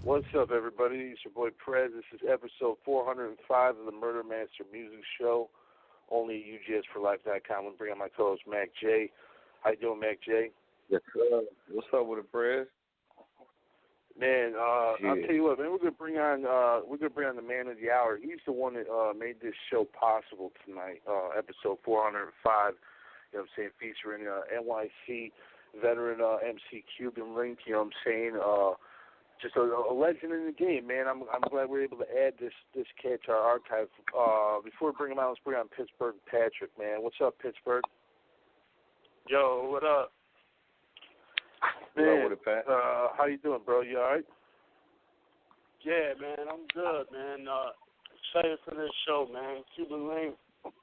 What's up, everybody? It's your boy Prez. This is episode 405 of the Murder Master Music Show, only at UGSforlife.com. I'm bringing my co-host, Mac J. How you doing, Mac J? Yes, what's up with it, Prez? Man, I'll tell you what, man. We're gonna bring on the man of the hour. He's the one that made this show possible tonight. Episode 405. You know what I'm saying? Featuring NYC veteran MC Cuban Link. You know what I'm saying? Just a legend in the game, man. I'm glad we're able to add this cat to our archive. Before we bring him out, let's bring on Pittsburgh Patrick, man. What's up, Pittsburgh? Yo, what up? Man, what up, Pat? how you doing, bro? You all right? Yeah, man, I'm good, man. Excited for this show, man. Cuban Link,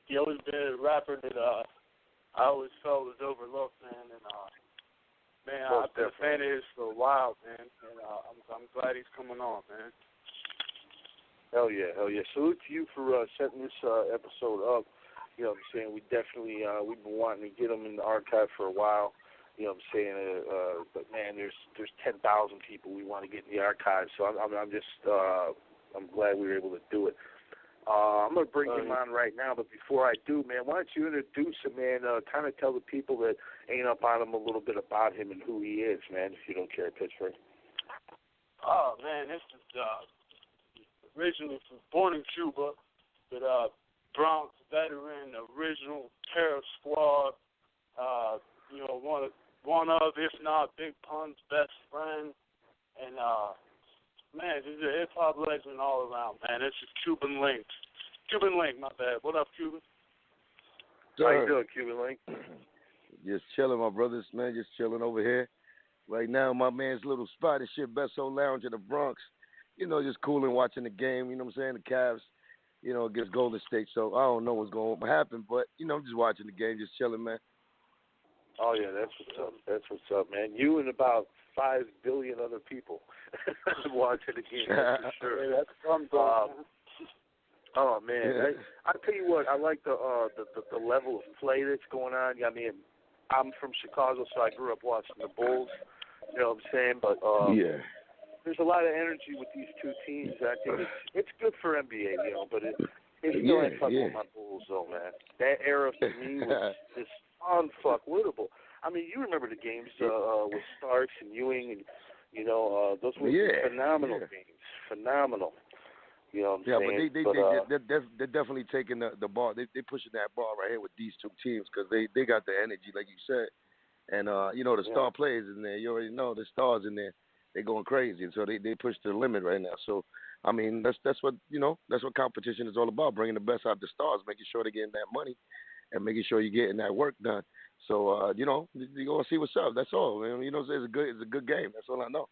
he always been a rapper that I always felt was overlooked, man. And man, I've been a fan of his for a while, man. And I'm glad he's coming on, man. Hell yeah. Salute to you for setting this episode up. You know what I'm saying? We definitely we've been wanting to get him in the archive for a while. You know what I'm saying? But man, there's 10,000 people we want to get in the archive. So I'm glad we were able to do it. I'm gonna bring him on right now, but before I do, man, why don't you introduce him, man? Kind of tell the people that ain't up on him a little bit about him and who he is, man. If you don't care, Pittsburgh. Oh man, this is originally born in Cuba, but Bronx veteran, original Terror Squad. You know, one of, if not Big Pun's best friend, and man, he's a hip hop legend all around, man. This is Cuban Link. Cuban Link, my bad. What up, Cuban? How you doing, Cuban Link? Just chilling, my brothers, man. Just chilling over here. Right now, my man's little spot is shit, Besso Lounge in the Bronx. You know, just cooling, watching the game. You know what I'm saying? The Cavs, you know, against Golden State. So I don't know what's going to happen, but you know, I'm just watching the game, just chilling, man. Oh yeah, that's what's up, man. You and about 5 billion other people watching the game, that's for sure. Yeah, that's fun, oh man, I tell you what, I like the level of play that's going on. I mean, I'm from Chicago, so I grew up watching the Bulls. You know what I'm saying? But yeah, there's a lot of energy with these two teams. I think it's good for NBA, you know, but it still ain't fucking with my Bulls, though, man. That era for me was just unfuckwittable. I mean, you remember the games with Starks and Ewing, and you know those were phenomenal games. Phenomenal. You know what I'm saying? But they're definitely taking the ball. They pushing that ball right here with these two teams because they got the energy, like you said, and you know the star players in there. You already know the stars in there. They're going crazy, and so they push to the limit right now. So I mean that's what that's what competition is all about, bringing the best out of the stars, making sure they're getting that money, and making sure you're getting that work done. So you know, you go and see what's up. That's all. Man. You know, it's a good game. That's all I know.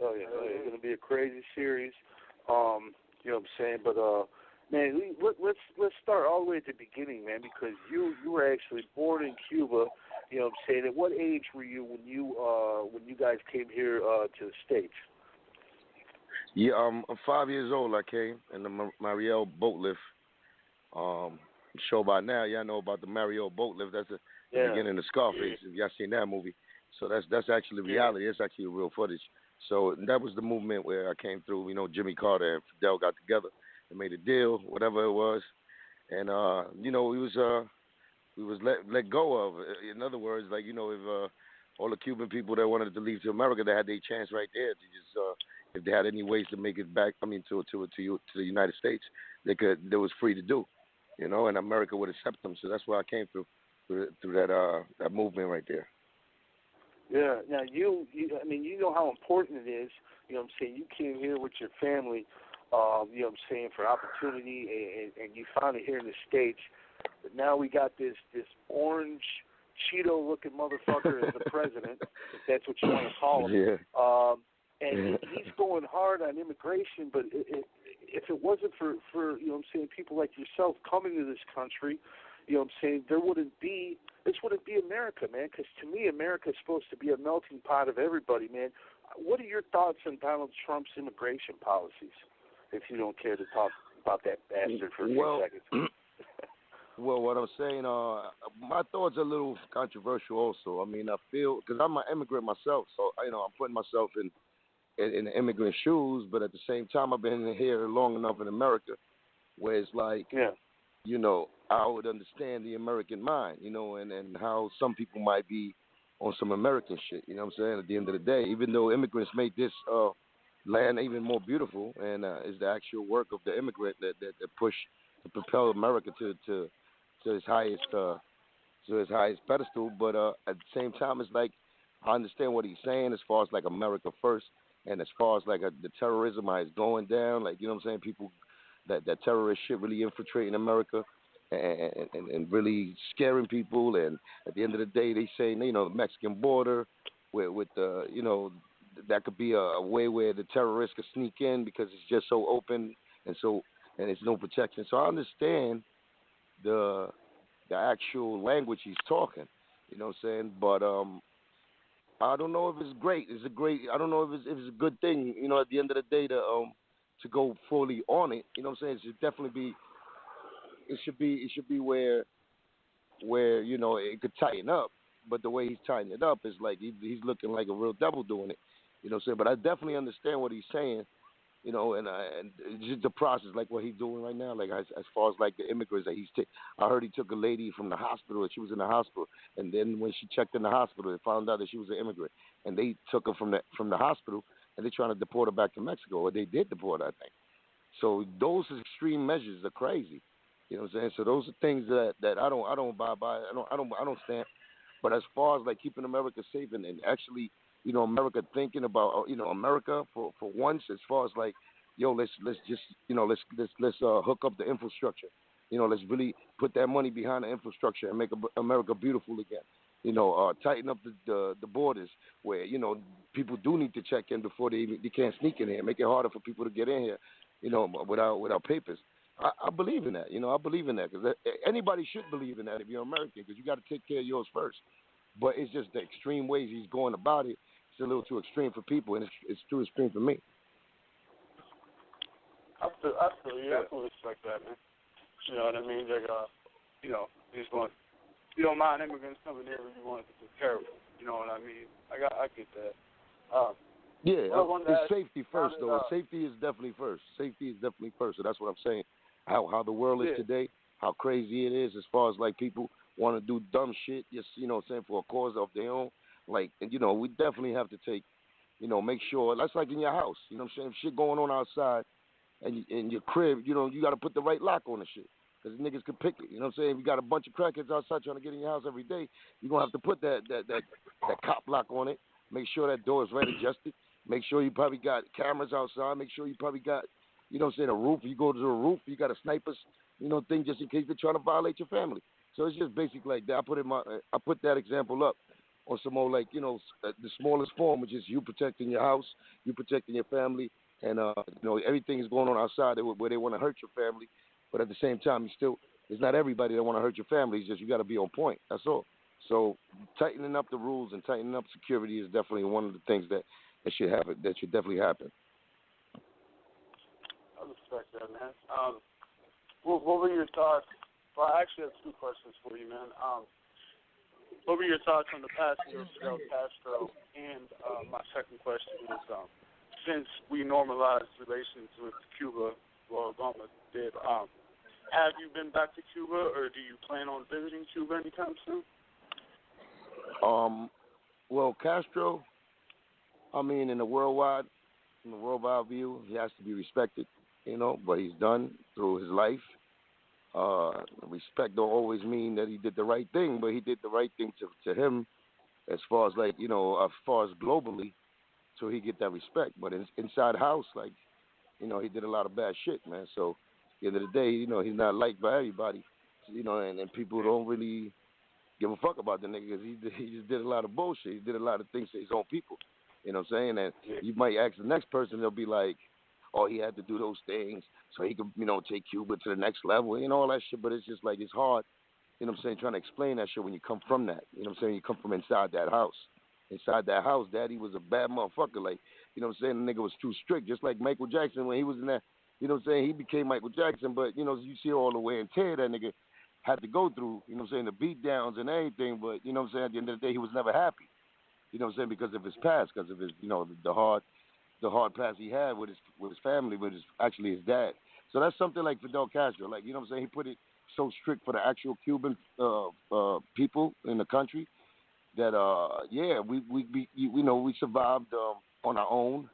Oh yeah, it's gonna be a crazy series. You know what I'm saying? But man, let's start all the way at the beginning, man, because you were actually born in Cuba. You know what I'm saying? At what age were you when you guys came here to the States? Yeah, I'm 5 years old. I came in the Mariel Boatlift. Show by now, y'all know about the Mariel Boatlift. That's the beginning of Scarface. If y'all seen that movie, so that's actually reality. It's actually real footage. So that was the movement where I came through. You know, Jimmy Carter and Fidel got together and made a deal, whatever it was, and you know, we was let go of. In other words, like, you know, if all the Cuban people that wanted to leave to America, they had their chance right there to just if they had any ways to make it back. I mean, to the United States, they was free to do. You know, and America would accept them. So that's why I came through that movement right there. Yeah. Now I mean, you know how important it is. You know what I'm saying? You came here with your family. You know what I'm saying, for opportunity, and you found it here in the States. But now we got this orange Cheeto-looking motherfucker as the president, if that's what you want to call him. Yeah. And he's going hard on immigration, but if it wasn't for you know what I'm saying, people like yourself coming to this country, you know what I'm saying, this wouldn't be America, man, because to me, America is supposed to be a melting pot of everybody, man. What are your thoughts on Donald Trump's immigration policies, if you don't care to talk about that bastard for a few seconds? Well, what I'm saying, my thoughts are a little controversial also. I mean, I feel, because I'm an immigrant myself, so, you know, I'm putting myself in the immigrant shoes, but at the same time, I've been here long enough in America where it's like, I would understand the American mind, and how some people might be on some American shit, you know what I'm saying? At the end of the day, even though immigrants made this land even more beautiful, and it's the actual work of the immigrant that push to propel America to its highest pedestal. But at the same time, it's like I understand what he's saying as far as like America first, and as far as like the terrorism how it's going down, like you know what I'm saying, people that terrorist shit really infiltrating America. And really scaring people, and at the end of the day, they say the Mexican border, with the that could be a way where the terrorists could sneak in because it's just so open and it's no protection. So I understand the actual language he's talking, you know what I'm saying, but I don't know if it's great. I don't know if it's a good thing, at the end of the day to go fully on it, you know what I'm saying. It should definitely be. It should be where it could tighten up, but the way he's tightening it up is like he's looking like a real devil doing it, you know what I'm saying. But I definitely understand what he's saying, and it's just the process, like what he's doing right now, like as far as like the immigrants that I heard he took a lady from the hospital, and she was in the hospital, and then when she checked in the hospital, they found out that she was an immigrant, and they took her from the hospital, and they're trying to deport her back to Mexico, or they did deport her, I think. So those extreme measures are crazy. You know what I'm saying? So those are things that I don't abide by. I don't stand. But as far as like keeping America safe and actually, America thinking about America for once, as far as like, let's just let's hook up the infrastructure. Let's really put that money behind the infrastructure and make America beautiful again. Tighten up the borders where people do need to check in before they can't sneak in here. Make it harder for people to get in here, without papers. I believe in that. I believe in that because anybody should believe in that if you're American, because you got to take care of yours first. But it's just the extreme ways he's going about it. It's a little too extreme for people, and it's too extreme for me. I feel you. I fully respect that, man. You know what I mean? Like, he's going. You don't mind immigrants coming here if you want to be careful. You know what I mean? I get that. It's safety first, though. Safety is definitely first. Safety is definitely first. So that's what I'm saying. How the world is today, how crazy it is as far as like people want to do dumb shit, just for a cause of their own. Like, we definitely have to take, make sure that's like in your house. You know what I'm saying? If shit going on outside and in your crib, you got to put the right lock on the shit. Because niggas can pick it. You know what I'm saying? If you got a bunch of crackheads outside trying to get in your house every day, you're going to have to put that cop lock on it. Make sure that door is right adjusted. Make sure you probably got cameras outside. Make sure you probably got, a roof. You go to the roof, you got a sniper's, thing just in case they're trying to violate your family. So it's just basic like that. I put that example up on some more like, the smallest form, which is you protecting your house, you protecting your family, and, everything is going on outside where they want to hurt your family. But at the same time, it's not everybody that want to hurt your family. It's just you got to be on point. That's all. So tightening up the rules and tightening up security is definitely one of the things that should happen. That should definitely happen. I respect that, man. What were your thoughts? Well, I actually have two questions for you, man. What were your thoughts on the passing of Fidel Castro? And my second question is, since we normalized relations with Cuba, well, Obama did, have you been back to Cuba, or do you plan on visiting Cuba anytime soon? Well, Castro, I mean, in the worldwide view, he has to be respected, but he's done through his life. Respect don't always mean that he did the right thing, but he did the right thing to him as far as like, as far as globally, so he get that respect. But inside the house, like, he did a lot of bad shit, man. So at the end of the day, he's not liked by everybody, and people don't really give a fuck about the nigga because he just did a lot of bullshit. He did a lot of things to his own people. You know what I'm saying? And you might ask the next person, they'll be like, oh, he had to do those things so he could, take Cuba to the next level, all that shit. But it's just like, it's hard, trying to explain that shit when you come from that. You know what I'm saying? You come from inside that house. Inside that house, Daddy was a bad motherfucker. Like, the nigga was too strict. Just like Michael Jackson when he was in that, he became Michael Jackson. But, you see all the way and tear that nigga had to go through, the beat downs and everything. But, at the end of the day, he was never happy. Because of his past, because of his, the hard the hard past he had with his family, with his dad. So that's something like Fidel Castro. Like, you know what I'm saying? He put it so strict for the actual Cuban people in the country that we survived on our own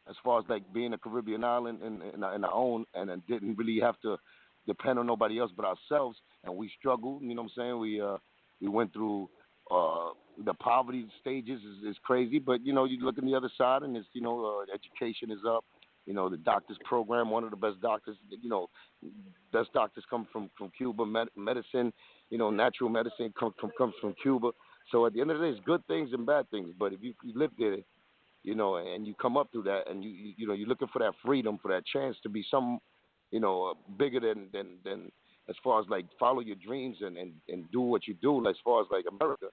as far as like being a Caribbean island in our own, and then didn't really have to depend on nobody else but ourselves. And we struggled. You know what I'm saying? We went through the poverty stages is crazy, but you know you look on the other side and it's education is up. You know, the doctors program, one of the best doctors, best doctors come from Cuba. Medicine, natural medicine comes from Cuba. So at the end of the day, it's good things and bad things. But if you live there, and you come up through that, and you're looking for that freedom, for that chance to be some, bigger than as far as like follow your dreams and do what you do. As far as like America,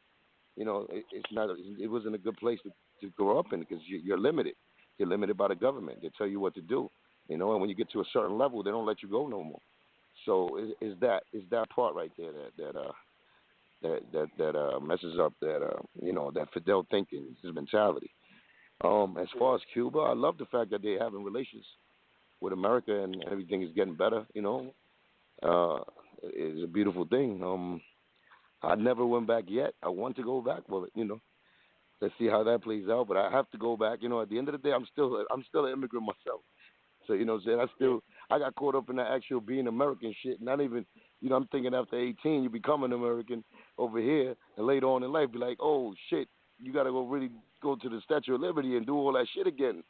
it wasn't a good place to grow up in because you're limited. You're limited by the government. They tell you what to do, and when you get to a certain level, they don't let you go no more. So is that part right there that messes up that Fidel thinking, his mentality. As far as Cuba, I love the fact that they're having relations with America and everything is getting better. It's a beautiful thing. I never went back yet. I want to go back, but let's see how that plays out. But I have to go back. At the end of the day, I'm still an immigrant myself. So what I'm saying, I got caught up in the actual being American shit. Not even, I'm thinking after 18, you become an American over here, and later on in life, be like, oh shit, you got to go to the Statue of Liberty and do all that shit again,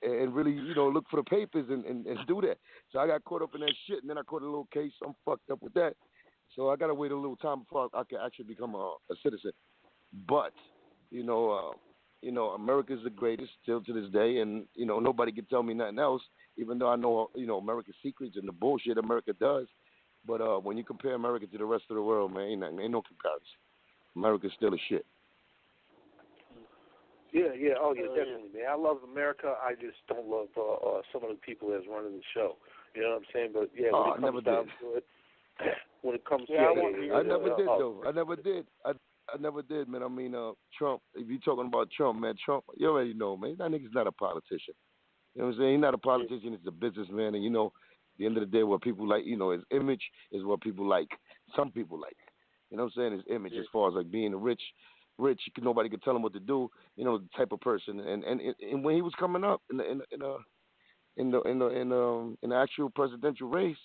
and really, look for the papers and do that. So I got caught up in that shit, and then I caught a little case. I'm fucked up with that. So I got to wait a little time before I can actually become a citizen. But America's the greatest still to this day, and nobody can tell me nothing else. Even though I know America's secrets and the bullshit America does, but when you compare America to the rest of the world, man, ain't no comparison. America's still a shit. Yeah, definitely, man. I love America. I just don't love some of the people that's running the show. You know what I'm saying? But yeah, when it comes down to it, when it comes to it, I never did though. I never did. I never did, man. I mean, Trump. If you're talking about Trump, man, Trump, you already know, man. That nigga's not a politician. You know what I'm saying? He's not a politician. He's a businessman, and at the end of the day, what people like, his image is what people like. Some people like. You know what I'm saying? His image, as far as like being a rich, nobody could tell him what to do. The type of person. And when he was coming up in the actual presidential race,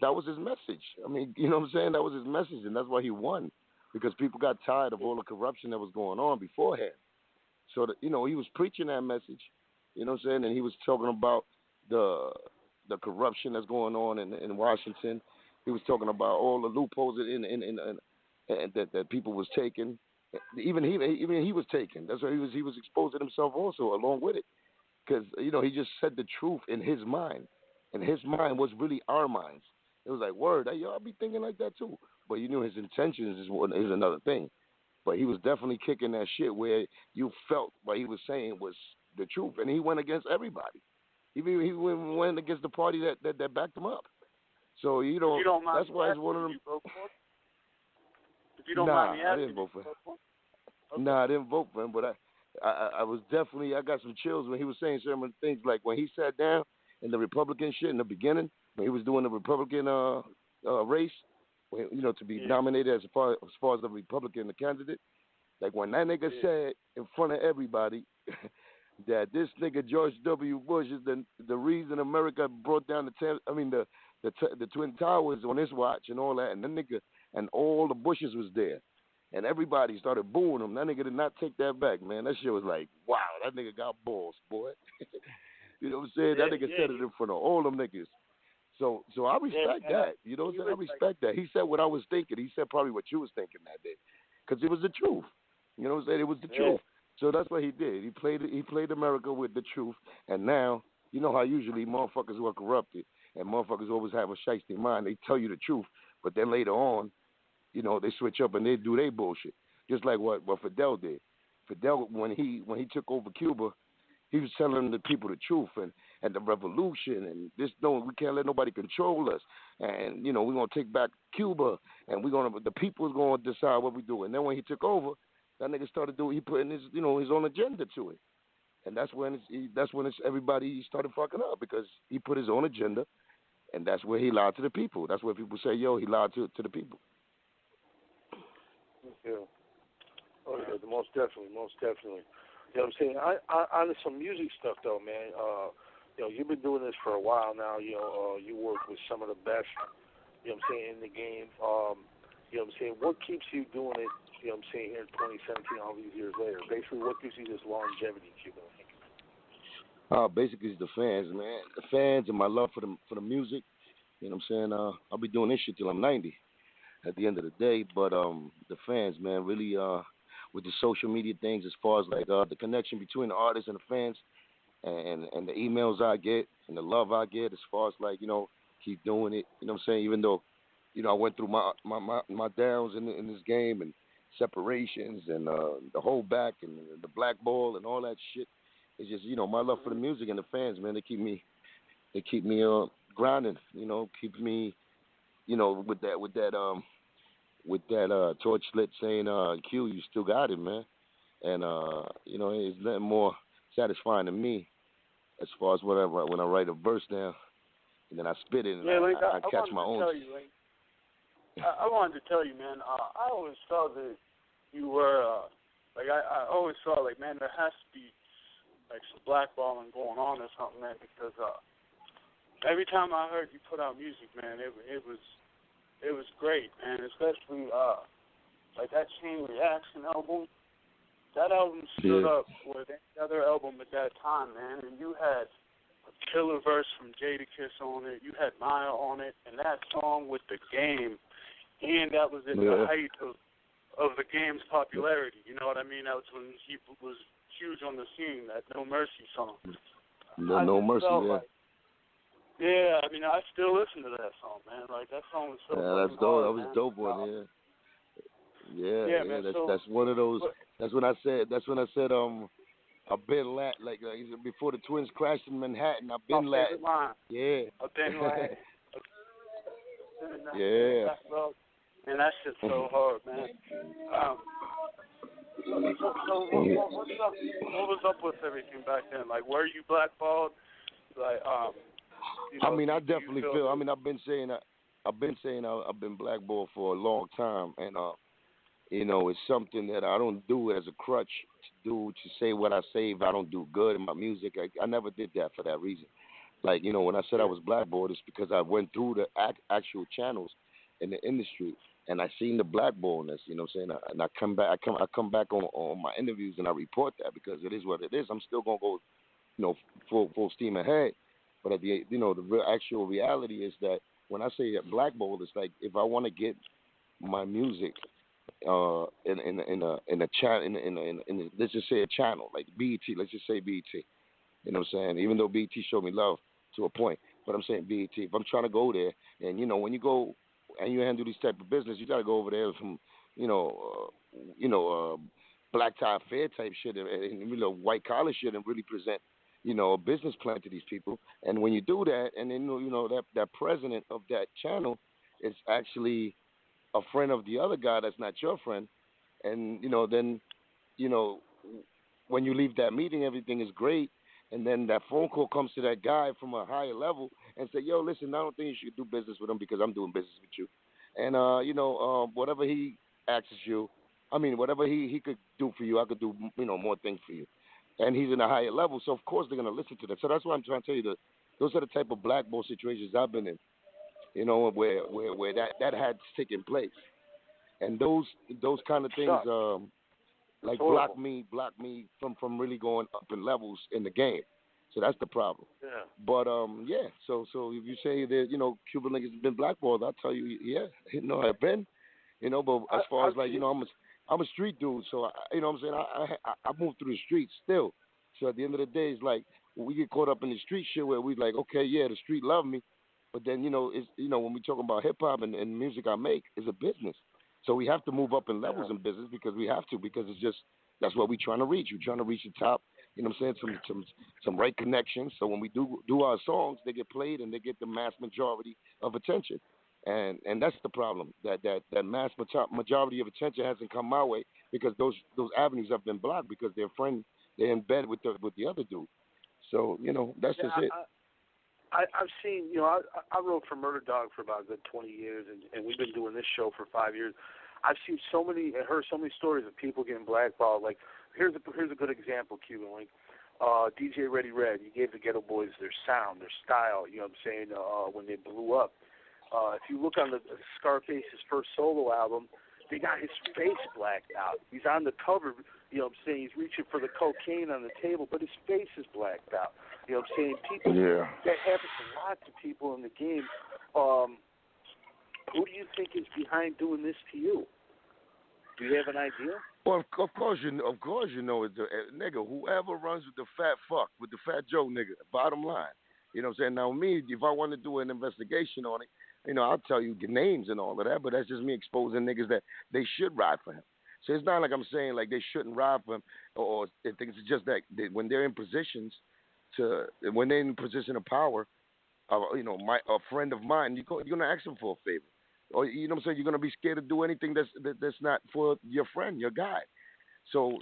that was his message. I mean, you know what I'm saying? That was his message, and that's why he won. Because people got tired of all the corruption that was going on beforehand. So, he was preaching that message, you know what I'm saying? And he was talking about the corruption that's going on in Washington. He was talking about all the loopholes that people was taking. Even he was taken. That's why he was exposing himself also along with it. Because, he just said the truth in his mind. And his mind was really our minds. It was like, word, y'all be thinking like that too. But his intentions is another thing. But he was definitely kicking that shit where you felt what he was saying was the truth. And he went against everybody. He went against the party that backed him up. So, that's why it's one of them. If you don't mind me asking, I didn't vote for him. Okay. Nah, I didn't vote for him, but I was definitely, I got some chills when he was saying certain things. Like when he sat down in the Republican shit in the beginning, when he was doing the Republican race, to be nominated as far as the Republican Candidate. Like when that nigga said in front of everybody that this nigga George W. Bush is the reason America brought down the Twin Towers on his watch and all that, and that nigga and all the Bushes was there, and everybody started booing him. That nigga did not take that back, man. That shit was like, wow, that nigga got balls, boy. You know what I'm saying? That nigga said it in front of all them niggas. So I respect that. You know what I'm saying? I respect that. He said what I was thinking. He said probably what you was thinking that day. Because it was the truth. You know what I'm saying? It was the truth. So that's what he did. He played America with the truth. And now, you know how usually motherfuckers who are corrupted and motherfuckers always have a shiesty mind. They tell you the truth. But then later on, they switch up and they do their bullshit. Just like what Fidel did. Fidel, when he took over Cuba, he was telling the people the truth and the revolution and this. No, we can't let nobody control us. And we're gonna take back Cuba and the people's gonna decide what we do. And then when he took over, that nigga started doing. He put in his his own agenda to it. and that's when everybody started fucking up because he put his own agenda, and that's where he lied to the people. That's where people say, yo, he lied to the people. Yeah. Oh yeah, most definitely, most definitely. You know what I'm saying? On some music stuff though, man. You've been doing this for a while now. You work with some of the best. You know what I'm saying, in the game. You know what I'm saying? What keeps you doing it? You know what I'm saying, here in 2017, all these years later. Basically, what gives you this longevity, Cuban? Basically, it's the fans, man. The fans and my love for the music. You know what I'm saying? I'll be doing this shit till I'm 90 at the end of the day. But the fans, man, really with the social media things as far as like the connection between the artists and the fans and the emails I get and the love I get as far as like, keep doing it. You know what I'm saying? Even though, I went through my downs in this game and separations and the hold back and the blackball and all that shit. It's just, my love for the music and the fans, man. They keep me grinding, keeps me, with that torch lit saying, Q, you still got it, man. And, it's nothing more satisfying to me as far as when I write a verse down and then I spit it and I catch my own. I wanted to tell you, man, I always thought that you were, I always thought, like, man, there has to be, like, some blackballing going on or something, man, because every time I heard you put out music, man, it was great, and especially, like, that Chain Reaction album. That album stood up with any other album at that time, man, and you had a killer verse from Jadakiss on it. You had Maya on it, and that song with the game, and that was at the height of the game's popularity. You know what I mean? That was when he was huge on the scene. That No Mercy song. No Mercy, yeah. Yeah, I mean, I still listen to that song, man. Like, that song was so that's dope. That was a dope one, yeah. Yeah, man, that's one of those. That's when I said. I've been like before the Twins crashed in Manhattan. I've been Latin. Yeah. I've been Latin. Yeah. Man, that shit's so hard, man. So what's up? What was up with everything back then? Like, were you blackballed? Like, I mean, I definitely feel. I mean, I've been saying I've been blackballed for a long time, and it's something that I don't do as a crutch to say what I say if I don't do good in my music. I never did that for that reason. Like, when I said I was blackballed, it's because I went through the actual channels in the industry and I seen the blackballedness. You know what I'm saying? And I come back on my interviews and I report that because it is what it is. I'm still gonna go, full steam ahead. But at the the actual reality is that when I say blackballed, it's like if I want to get my music in a channel, let's just say a channel like BET. Let's just say BET. You know what I'm saying? Even though BET showed me love to a point, but I'm saying BET. If I'm trying to go there, and when you go and you handle these type of business, you got to go over there with some, black tie fair type shit and white collar shit and really present, a business plan to these people. And when you do that, and then that president of that channel is actually a friend of the other guy that's not your friend, and then when you leave that meeting, everything is great, and then that phone call comes to that guy from a higher level and say, yo, listen, I don't think you should do business with him because I'm doing business with you, and whatever he asks you, I mean, whatever he could do for you, I could do more things for you, and he's in a higher level, so of course they're gonna listen to that. So that's why I'm trying to tell you that those are the type of blackball situations I've been in. Where that had taken place, and those kind of things, like block me from really going up in levels in the game. So that's the problem. Yeah. But so if you say that Cuban niggas has been blackballed, I'll tell you, yeah, I've been, but as far as like I'm a street dude, so what I'm saying, I move through the streets still. So at the end of the day, it's like we get caught up in the street shit where we like, okay, yeah, the street love me. But then, it's when we talk about hip-hop and music I make, it's a business. So we have to move up in levels in business because it's just, that's what we're trying to reach. We're trying to reach the top, what I'm saying, some right connections. So when we do our songs, they get played and they get the mass majority of attention. and that's the problem. That mass majority of attention hasn't come my way because those avenues have been blocked because they're in bed with the other dude. So that's just it. I've seen, I wrote for Murder Dog for about a good 20 years, and we've been doing this show for 5 years. I've seen heard so many stories of people getting blackballed. Like, here's a good example, Cuban Link. DJ Ready Red, he gave the Ghetto Boys their sound, their style, you know what I'm saying, when they blew up. If you look on the Scarface's first solo album, they got his face blacked out. He's on the cover, you know what I'm saying, he's reaching for the cocaine on the table, but his face is blacked out. You know what I'm saying? People, that happens a lot to people in the game. Who do you think is behind doing this to you? Do you have an idea? Well, of course you know it's the nigga. Whoever runs with the fat fuck, with the fat Joe nigga. Bottom line, you know what I'm saying. Now me, if I want to do an investigation on it, I'll tell you the names and all of that. But that's just me exposing niggas that they should ride for him. So it's not like I'm saying like they shouldn't ride for him, or it's just that when they're in positions when they're in a position of power, a friend of mine, you're gonna ask him for a favor. Or you know what I'm saying, you're gonna be scared to do anything that's not for your friend, your guy. So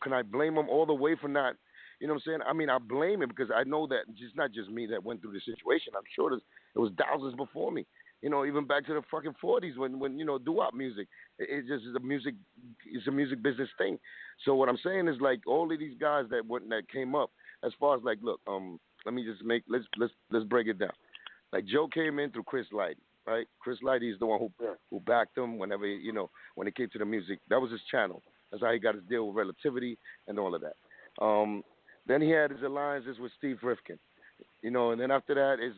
can I blame him all the way for not? You know what I'm saying? I mean, I blame him because I know that it's not just me that went through the situation. I'm sure there was thousands before me. Even back to the fucking 40s when doo-wop music. It's just it's a music business thing. So what I'm saying is like all of these guys that came up, as far as like, look, let me just let's break it down. Like Joe came in through Chris Lighty. Right, Chris Lighty is the one who backed him whenever when it came to the music. That was his channel. That's how he got his deal with Relativity and all of that. Then he had his alliances with Steve Rifkin, and then after that is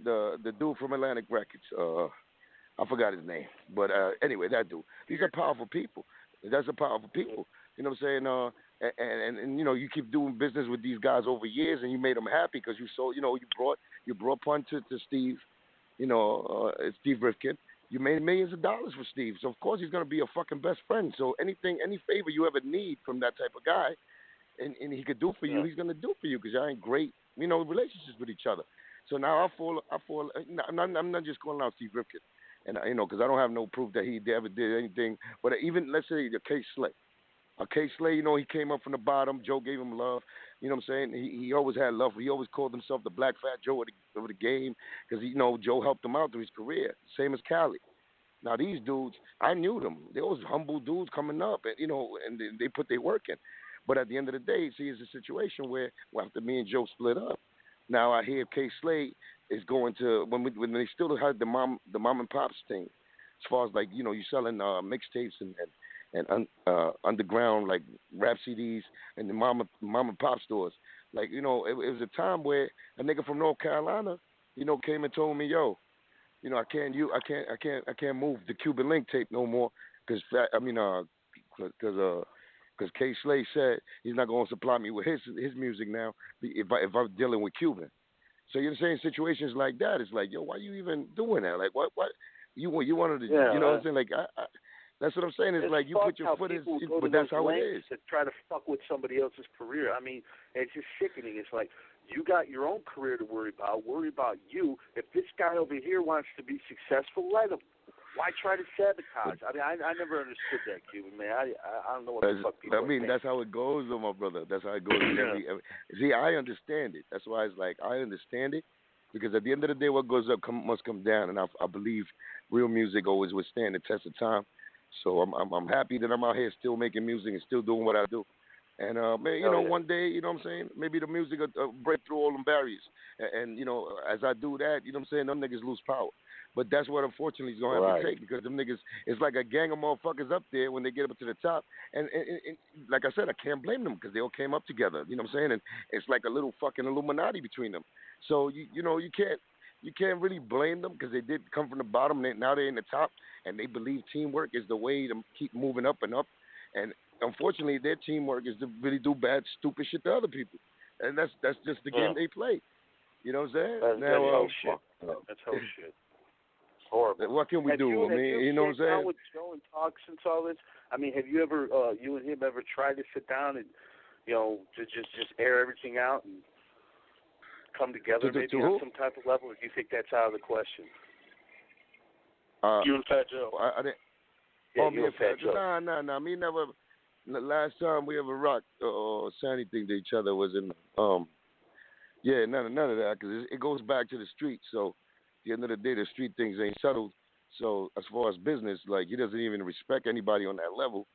the dude from Atlantic Records. I forgot his name, but anyway, that dude. These are powerful people. That's a powerful people. You know what I'm saying? And you keep doing business with these guys over years, and you made them happy because you sold. You brought pun to Steve. Steve Rifkin. You made millions of dollars for Steve, so of course he's gonna be a fucking best friend. So any favor you ever need from that type of guy, and he could do for you, he's gonna do for you because y'all ain't great, relationships with each other. So now I fall. I'm not just calling out Steve Rifkin, and because I don't have no proof that he ever did anything. But even let's say the K Slay. K Slay, he came up from the bottom. Joe gave him love. You know what I'm saying? He always had love. He always called himself the Black Fat Joe of the game because, Joe helped him out through his career. Same as Cali. Now, these dudes, I knew them. They was humble dudes coming up, and, and they put their work in. But at the end of the day, see, it's a situation where after me and Joe split up, now I hear K Slay is going to, when they still had the mom and pops thing, as far as like, you selling mixtapes and underground like rap CDs and the mom and pop stores. Like it was a time where a nigga from North Carolina, came and told me, yo, I can't move the Cuban Link tape no more because K Slay said he's not going to supply me with his music now if I'm dealing with Cuban. So you're saying situations like that, it's like, yo, why you even doing that? Like what you wanted to, you know what I'm saying? Like that's what I'm saying. It's like you put your foot in, but that's how it is. To try to fuck with somebody else's career. I mean, it's just sickening. It's like you got your own career to worry about. Worry about you. If this guy over here wants to be successful, let him. Why try to sabotage? I mean, I never understood that, Cuban, man. I don't know what the fuck people. I mean, that's how it goes, though, my brother. That's how it goes. See, I understand it. That's why it's like I understand it because at the end of the day, what goes up must come down, and I believe real music always withstand the test of time. So I'm happy that I'm out here still making music and still doing what I do. And one day, you know what I'm saying, maybe the music will break through all them barriers. And as I do that, you know what I'm saying, them niggas lose power. But that's what unfortunately is gonna have to take because them niggas, it's like a gang of motherfuckers up there when they get up to the top. And like I said, I can't blame them because they all came up together. You know what I'm saying? And it's like a little fucking Illuminati between them. So you can't really blame them because they did come from the bottom. Now they're in the top, and they believe teamwork is the way to keep moving up and up. And unfortunately, their teamwork is to really do bad, stupid shit to other people. And that's just the game they play. You know what I'm saying? That's whole shit. That's whole shit. Horrible. What can we do? I mean, you know what I'm saying? With Joe and talk since all this. I mean, have you ever, you and him ever tried to sit down and, just air everything out and come together maybe on some type of level? Or do you think that's out of the question? You and Fat Joe. I didn't. Yeah, you and Fat Joe. Nah. Me never. The last time we ever rocked or said anything to each other was in yeah, none of that, because it goes back to the street. So at the end of the day, the street things ain't settled. So as far as business, like, he doesn't even respect anybody on that level,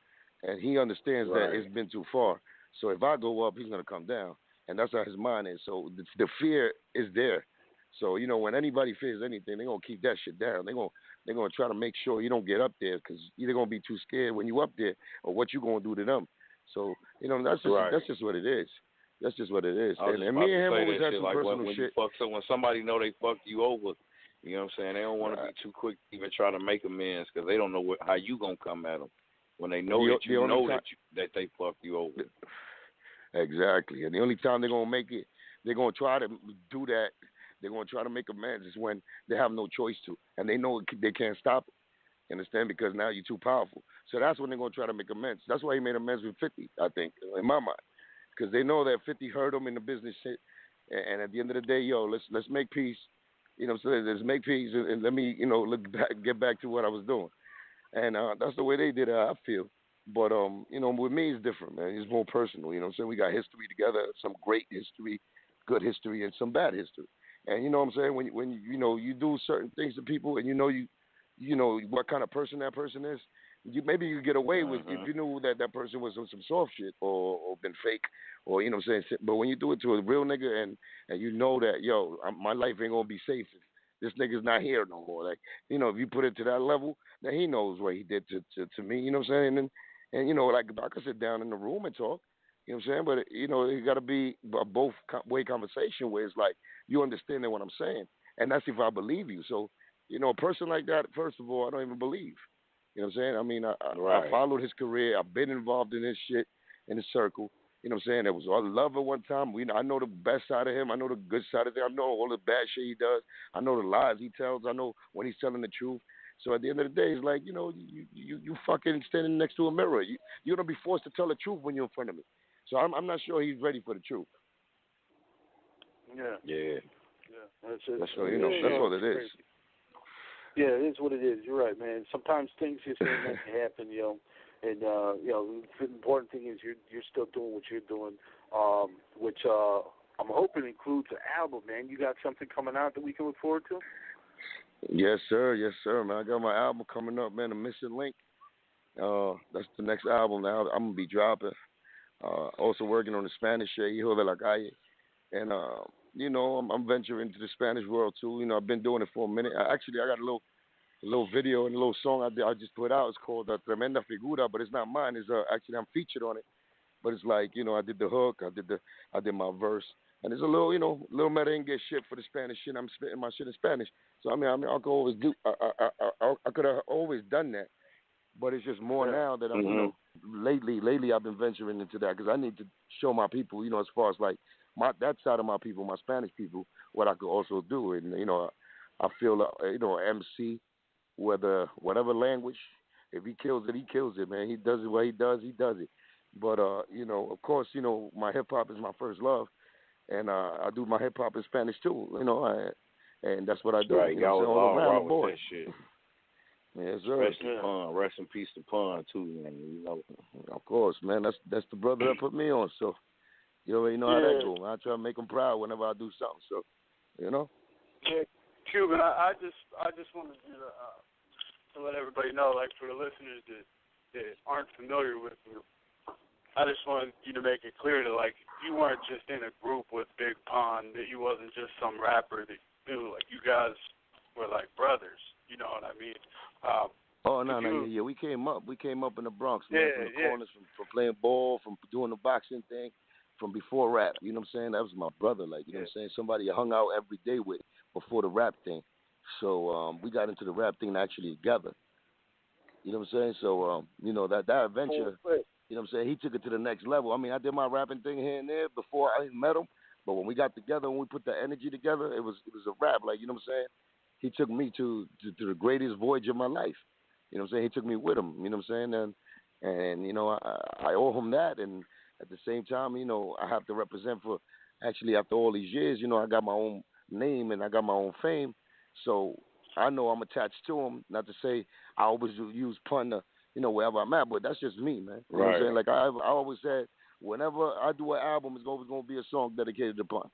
and he understands that it's been too far. So if I go up, he's gonna come down, and that's how his mind is. So the fear is there. So when anybody fears anything, they're gonna keep that shit down. They're gonna try to make sure you don't get up there, because you're gonna be too scared when you up there, or what you gonna do to them. So that's just what it is. That's just what it is. And me and him always had some personal shit. When somebody know they fucked you over, you know what I'm saying? They don't want to be too quick to even try to make amends, because they don't know how you gonna come at them when they know that they fucked you over. Exactly. And the only time they're gonna make it, they're gonna try to do that. They're gonna try to make amends is when they have no choice to, and they know they can't stop it. You understand? Because now you're too powerful. So that's when they're gonna try to make amends. That's why he made amends with 50, I think, in my mind. Because they know that 50 hurt them in the business shit, and at the end of the day, let's make peace. You know what I'm saying? Let's make peace, and let me, get back to what I was doing. And that's the way they did it, I feel. But with me, it's different, man. It's more personal. You know what I'm saying? We got history together, some great history, good history, and some bad history. And you know what I'm saying? When you do certain things to people, and you know what kind of person that person is, maybe you get away with if you knew that person was on some soft shit or been fake, or you know what I'm saying. But when you do it to a real nigga, and you know that my life ain't gonna be safe if this nigga's not here no more. Like, if you put it to that level, then he knows what he did to me. You know what I'm saying? And like I could sit down in the room and talk. You know what I'm saying? But it got to be a both way conversation where it's like you understand what I'm saying, and that's if I believe you. So a person like that, first of all, I don't even believe. You know what I'm saying? I mean, I followed his career. I've been involved in his shit, in his circle. You know what I'm saying? There was all love at one time. I know the best side of him. I know the good side of him. I know all the bad shit he does. I know the lies he tells. I know when he's telling the truth. So at the end of the day, it's like, you fucking standing next to a mirror. You're going to be forced to tell the truth when you're in front of me. So I'm not sure he's ready for the truth. Yeah. That's it. That's what it is. Yeah, it is what it is. You're right, man. Sometimes things just ain't meant to happen, And the important thing is you're still doing what you're doing, which I'm hoping includes an album, man. You got something coming out that we can look forward to? Yes, sir, man. I got my album coming up, man. The Missing Link. That's the next album now I'm gonna be dropping. Also working on the Spanish shit, Hijo de la Calle, and I'm venturing into the Spanish world too. I've been doing it for a minute. I got a little video and a little song I just put out. It's called Tremenda Figura, but it's not mine. It's actually I'm featured on it. But it's like I did the hook, I did my verse, and it's a little little merengue shit for the Spanish shit. I'm spitting my shit in Spanish. So I mean I could always do. I could have always done that, but it's just more now that I'm lately I've been venturing into that because I need to show my people as far as like that side of my people, my Spanish people, what I could also do. And I feel MC, whatever language, if he kills it, man. He does it what he does it. But of course, my hip hop is my first love, and I do my hip hop in Spanish too. And that's what I do. Right, y'all all around with that shit. Yes, sir. Rest in peace to Pun too, man. Of course, man. That's the brother that put me on. So you already know how that goes. I try to make him proud whenever I do something. So Yeah, Cuban. I just wanted to let everybody know, like for the listeners that aren't familiar with you, I just wanted you to make it clear that like you weren't just in a group with Big Pun, that you wasn't just some rapper that you knew. Like you guys were like brothers. You know what I mean? Yeah. We came up in the Bronx, man, from the corners, from playing ball, from doing the boxing thing, from before rap. You know what I'm saying? That was my brother. Like you know what I'm saying? Somebody I hung out every day with before the rap thing. So we got into the rap thing actually together. You know what I'm saying? So that adventure. You know what I'm saying? He took it to the next level. I mean, I did my rapping thing here and there before I met him, but when we got together and we put the energy together, it was a rap. Like you know what I'm saying? He took me to the greatest voyage of my life. You know what I'm saying? He took me with him. You know what I'm saying? And I owe him that. And at the same time, I have to represent for actually after all these years. I got my own name and I got my own fame. So I know I'm attached to him. Not to say I always use pun to, wherever I'm at, but that's just me, man. You know what I'm saying? Like I always said, whenever I do an album, it's always going to be a song dedicated to pun.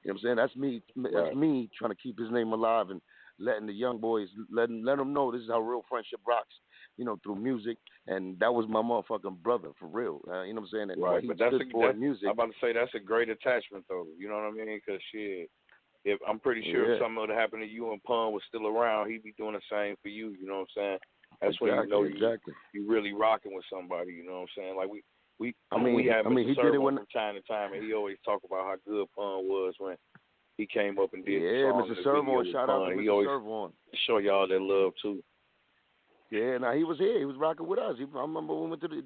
You know what I'm saying? That's me. That's me trying to keep his name alive and letting the young boys let them know this is how real friendship rocks. Through music, and that was my motherfucking brother for real. You know what I'm saying? And right, but that's music. I'm about to say that's a great attachment, though. You know what I mean? Because if I'm pretty sure if something would happen to you and Pun was still around, he'd be doing the same for you. You know what I'm saying? That's when you know you really rocking with somebody. You know what I'm saying? Like we had Mr. Servo from time to time, and he always talk about how good Pun was when he came up and did the song. Mr. Servo, shout out to Mr. Servo. Show y'all that love too. Yeah, now he was here. He was rocking with us. I remember when we went to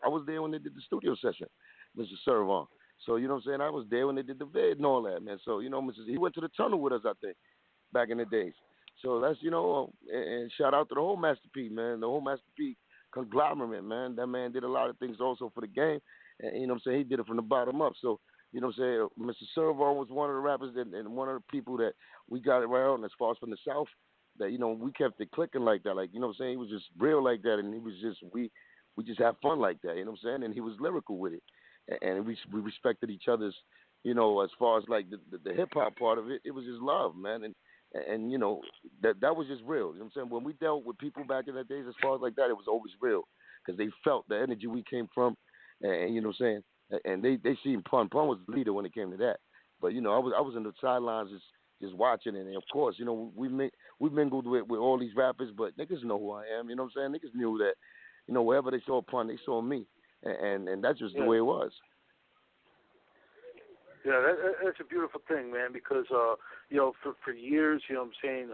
I was there when they did the studio session, Mr. Servon. So you know what I'm saying. I was there when they did the vid and all that, man. So he went to the tunnel with us, I think, back in the days. So that's and shout out to the whole Master P, man. The whole Master P conglomerate, man. That man did a lot of things also for the game, and you know what I'm saying. He did it from the bottom up. So you know what I'm saying. Mr. Servon was one of the rappers and one of the people that we got around as far as from the South. That we kept it clicking like that, like what I'm saying, he was just real like that, and he was just we just have fun like that, you know what I'm saying, and he was lyrical with it, and we respected each other's, as far as like the hip hop part of it, it was just love, man, and that was just real, you know what I'm saying. When we dealt with people back in the days as far as like that, it was always real because they felt the energy we came from, and you know what I'm saying, and they seen Pun was the leader when it came to that, but I was in the sidelines just watching it, and of course, we mingled with all these rappers, but niggas know who I am, you know what I'm saying? Niggas knew that, wherever they saw Pun, they saw me, and that's just the way it was. Yeah, that's a beautiful thing, man, because, for years, you know what I'm saying,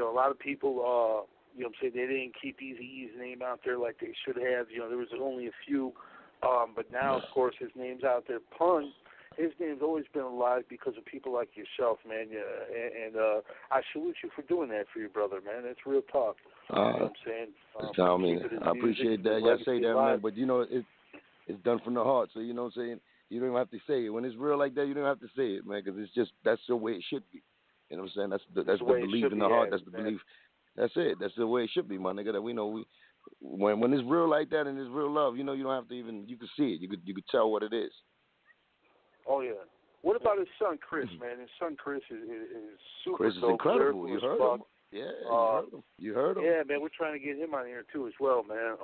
a lot of people, you know what I'm saying, they didn't keep Eazy-E's name out there like they should have, there was only a few, but now, of course, his name's out there. Pun, his name's always been alive because of people like yourself, man. Yeah, and I salute you for doing that for your brother, man. That's real talk. You know what I'm saying? I appreciate that. Y'all say that, man. But it's done from the heart. So you know what I'm saying. You don't even have to say it when it's real like that. You don't have to say it, man, because it's just that's the way it should be. You know what I'm saying? That's the belief in the heart. That's the belief. That's it. That's the way it should be, my nigga. That we know when it's real like that and it's real love. You don't have to even. You can see it. You could tell what it is. Oh, yeah. What about his son, Chris, man? His son, Chris, is super Chris is incredible. You heard him. Yeah, you heard him. Yeah, man, we're trying to get him on here, too, as well, man.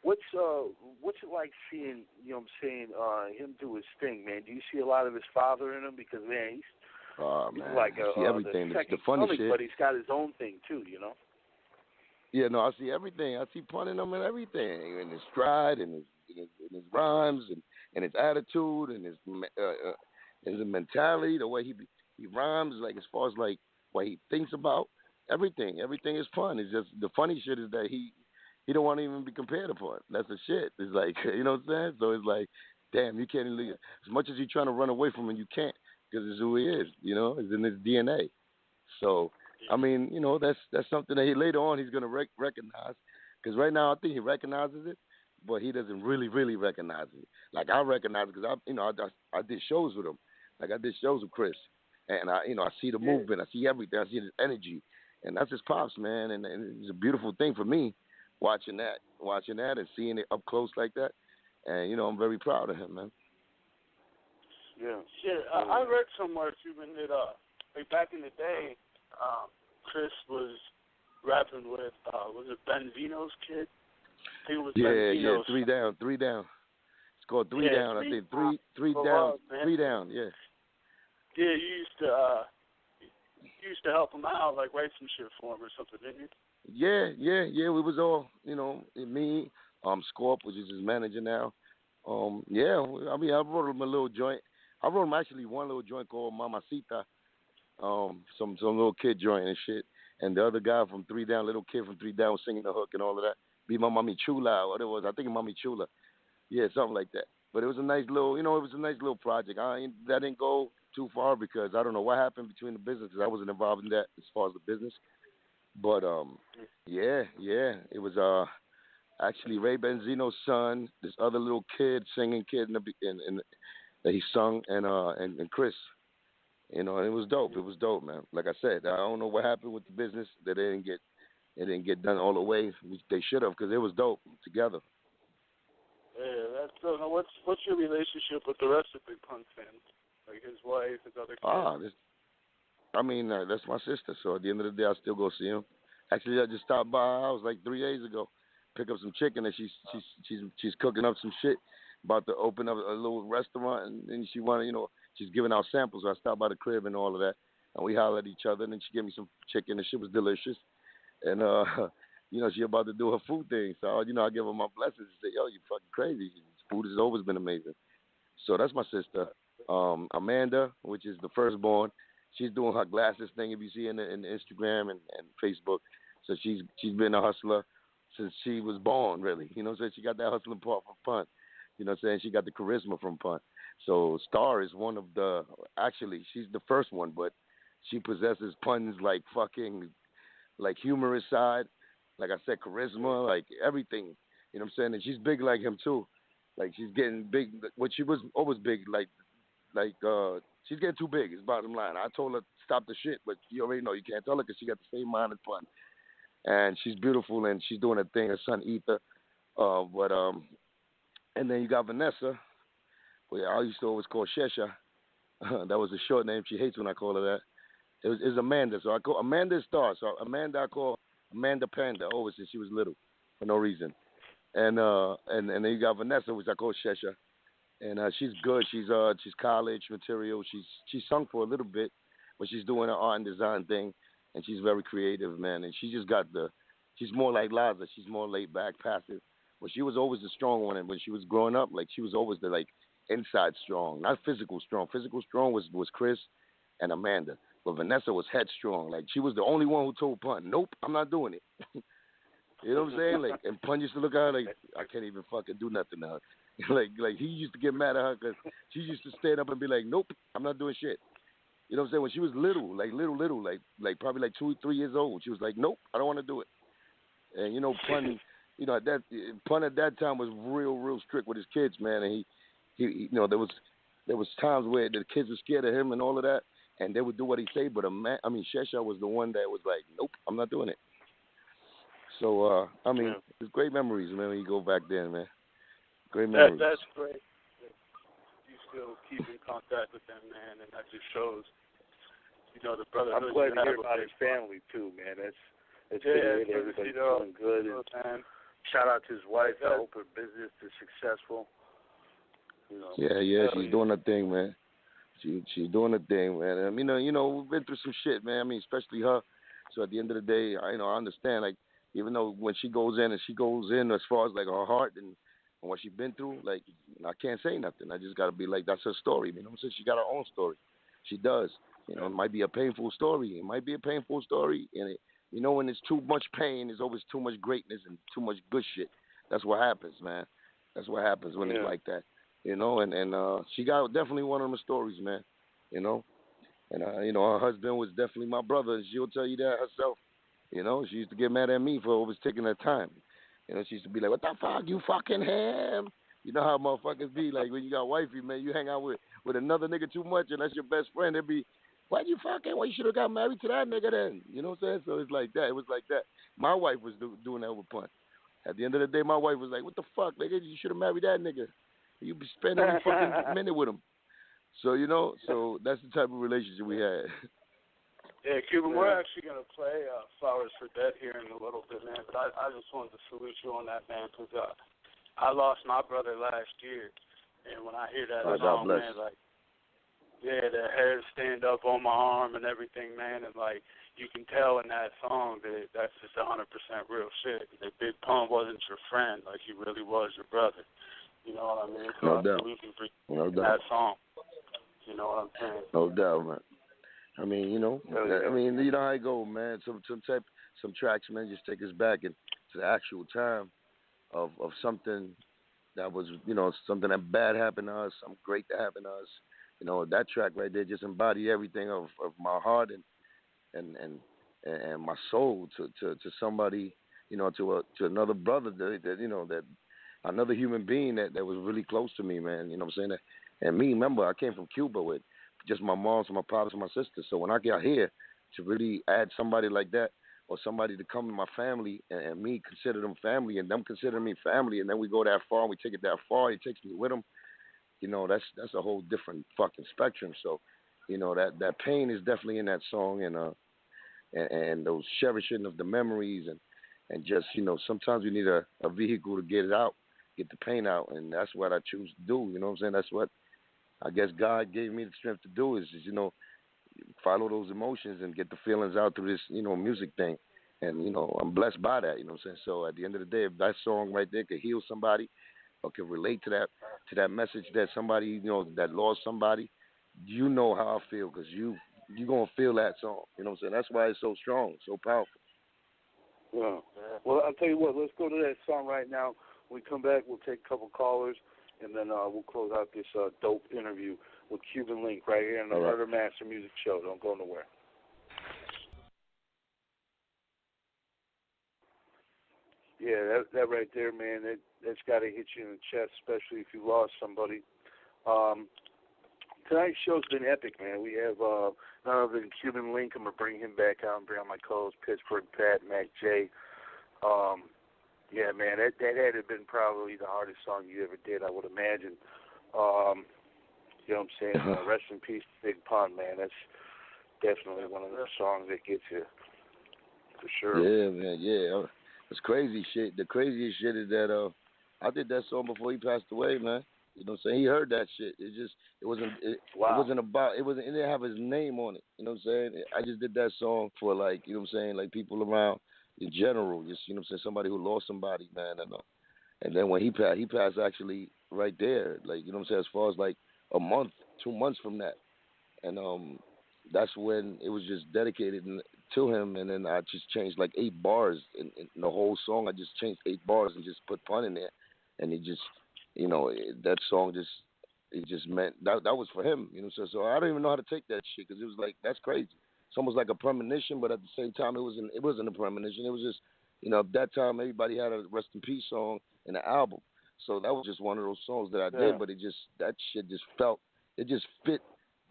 What's it like seeing, you know what I'm saying, him do his thing, man? Do you see a lot of his father in him? Because, man, he's like I see everything. The funny shit. Shit. But he's got his own thing, too, Yeah, no, I see everything. I see Pun in him and everything, in his stride, and his rhymes, and his attitude, and his mentality, the way he rhymes, like as far as like what he thinks about everything. Everything is fun. It's just the funny shit is that he don't want to even be compared to Pun. That's the shit. It's like you know what I'm saying. So it's like, damn, you can't even, as much as you're trying to run away from him, you can't because it's who he is. It's in his DNA. So I mean, that's something that later on he's gonna recognize. Because right now I think he recognizes it, but he doesn't really recognize it. Like I recognize it because I did shows with him. Like I did shows with Chris, and I see the movement, I see everything, I see his energy, and that's his pops, man. And it's a beautiful thing for me watching that and seeing it up close like that. And I'm very proud of him, man. Yeah. I read somewhere, Cuban, that like back in the day, Chris was rapping with was it Benzino's kid? I think it was Benzino's. 3 down. It's called 3 down. I think three down. Yeah. Yeah, you used to help him out, like write some shit for him or something, didn't you? Yeah. We was all, me, Scorp, which is his manager now. I mean, I wrote him a little joint. I wrote him actually one little joint called Mamacita, some little kid joint and shit. And the other guy from 3 Down, little kid from 3 Down, was singing the hook and all of that. Be my Mami Chula, what it was. I think Mami Chula. Yeah, something like that. But it was a nice little, project. That didn't go too far because I don't know what happened between the business because I wasn't involved in that as far as the business. But, it was actually Ray Benzino's son, this other little kid, singing kid that he sung, and Chris. And it was dope. It was dope, man. Like I said, I don't know what happened with the business that it didn't get done all the way. They should have, because it was dope together. Yeah, that's so. Now, what's your relationship with the rest of Big Pun fans? Like his wife, his other kids? That's my sister. So at the end of the day, I still go see him. Actually, I just stopped by her house like 3 days ago, pick up some chicken, and she's cooking up some shit. About to open up a little restaurant, and she wanted, she's giving out samples. So I stopped by the crib and all of that, and we hollered at each other, and then she gave me some chicken, and shit was delicious. And she about to do her food thing, so I give her my blessings and say, yo, you fucking crazy. Food has always been amazing. So that's my sister, Amanda, which is the firstborn. She's doing her glasses thing. If you see in Instagram and Facebook, so she's been a hustler since she was born, really. So she got that hustling part from Pun. She got the charisma from Pun. So Star is one of actually, she's the first one, but she possesses Pun's like humorous side, like I said, charisma, like everything. And she's big like him too. Like she's getting big. What she was always big, she's getting too big. Is bottom line. I told her stop the shit, but you already know you can't tell her because she got the same mind as Pun, and she's beautiful and she's doing her thing. Her son Ether, and then you got Vanessa, who I used to always call Shesha. That was a short name. She hates when I call her that. It's Amanda, so I call Amanda Star. So Amanda I call Amanda Panda always since she was little, for no reason. And then you got Vanessa, which I call Shesha, and she's good. She's college material. She's sung for a little bit, but she's doing an art and design thing, and she's very creative, man. And she just got she's more like Liza. She's more laid back, passive. But she was always the strong one, and when she was growing up, like she was always the inside strong, not physical strong. Physical strong was Chris and Amanda, but Vanessa was headstrong. Like she was the only one who told Pun, "Nope, I'm not doing it." You know what I'm saying? Like, and Pun used to look at her like, I can't even fucking do nothing to her. like he used to get mad at her because she used to stand up and be like, "Nope, I'm not doing shit." You know what I'm saying? When she was little, like probably like 2 or 3 years old, she was like, "Nope, I don't want to do it." And Pun. Pun at that time was real strict with his kids, man, and he there was times where the kids were scared of him and all of that, and they would do what he said. But Shesha was the one that was like, "Nope, I'm not doing it." So it's great memories, man. When you go back then, man, great memories. That's great. You still keep in contact with them, man, and that just shows, the brotherhood. I'm glad to hear about his family too, man. It's good to hear everybody's doing good. And shout out to his wife. I hope her business is successful. Yeah, she's doing her thing, man. She's doing her thing, man. We've been through some shit, man. Especially her. So at the end of the day, I understand. Like, even though when she goes in as far as like her heart and what she's been through, like I can't say nothing. I just gotta be like, that's her story. You know what I'm saying? She got her own story. She does. It might be a painful story. And when it's too much pain, there's always too much greatness and too much good shit. That's what happens, man. That's what happens when it's like that. And she got definitely one of them stories, man. And her husband was definitely my brother, and she'll tell you that herself. She used to get mad at me for always taking her time. She used to be like, "What the fuck, you fucking ham?" You know how motherfuckers be like when you got wifey, man. You hang out with another nigga too much, and that's your best friend. They'd be, "Why'd you fucking? Well, you should have got married to that nigga then." You know what I'm saying? So it's like that. It was like that. My wife was doing that with Pun. At the end of the day, my wife was like, "What the fuck, nigga? You should have married that nigga. You be spending every fucking minute with him." So so that's the type of relationship we had. Yeah, Cuban, we're actually going to play Flowers for Dead here in a little bit, man. But I just wanted to salute you on that, man, because I lost my brother last year. And when I hear that song, man, like, the hair stand up on my arm and everything, man. And, like, you can tell in that song that that's just 100% real shit. That Big Pun wasn't your friend. Like, he really was your brother. You know what I mean? So no doubt. No doubt. That song. You know what I'm saying? No doubt, man. You know how it go, man. Some tracks, man, just take us back to the actual time of something that was, something that bad happened to us, something great that happened to us. That track right there just embodied everything of my heart and my soul to somebody, to another brother that another human being that was really close to me, man. You know what I'm saying? And me, remember, I came from Cuba with just my moms, my pops, and my sister. So when I got here, to really add somebody like that, or somebody to come to my family, and me consider them family, and them consider me family, and then we go that far, and we take it that far, he takes me with him. That's a whole different fucking spectrum. So, that pain is definitely in that song, and those cherishing of the memories, and just sometimes we need a vehicle to get it out, get the pain out, and that's what I choose to do. You know what I'm saying? That's what I guess God gave me the strength to do is follow those emotions and get the feelings out through this music thing, and I'm blessed by that. You know what I'm saying? So at the end of the day, if that song right there could heal somebody or can relate to that message that somebody that lost somebody, how I feel, because you gonna feel that song. You know what I'm saying? That's why it's so strong, so powerful. Yeah. Well, I'll tell you what. Let's go to that song right now. When we come back, we'll take a couple callers, and then we'll close out this dope interview with Cuban Link right here on the Murder Master Music Show. Don't go nowhere. Yeah, that right there, man, that's got to hit you in the chest, especially if you lost somebody. Tonight's show's been epic, man. We have none other than Cuban Link. I'm going to bring him back out and bring out my co-host, Pittsburgh Pat, Mac J. Yeah, man, that had to have been probably the hardest song you ever did, I would imagine. You know what I'm saying? Rest in peace, Big Pun, man. That's definitely one of those songs that gets you, for sure. Yeah, man, yeah. It's crazy shit. The craziest shit is that I did that song before he passed away, man. You know what I'm saying? He heard that shit. It didn't have his name on it. You know what I'm saying? I just did that song for, like, you know what I'm saying, like people around in general, just, you know what I'm saying, somebody who lost somebody, man. And then when he passed actually right there, like, you know what I'm saying, as far as like a month, 2 months from that. And that's when it was just dedicated to him, and then I just changed like 8 bars in the whole song. I just changed 8 bars and just put Pun in there, and it just, that song just meant that was for him, you know. So I don't even know how to take that shit, because it was like, that's crazy. It's almost like a premonition, but at the same time, it wasn't a premonition. It was just, at that time everybody had a rest in peace song in the album, so that was just one of those songs that I did. But that shit just fit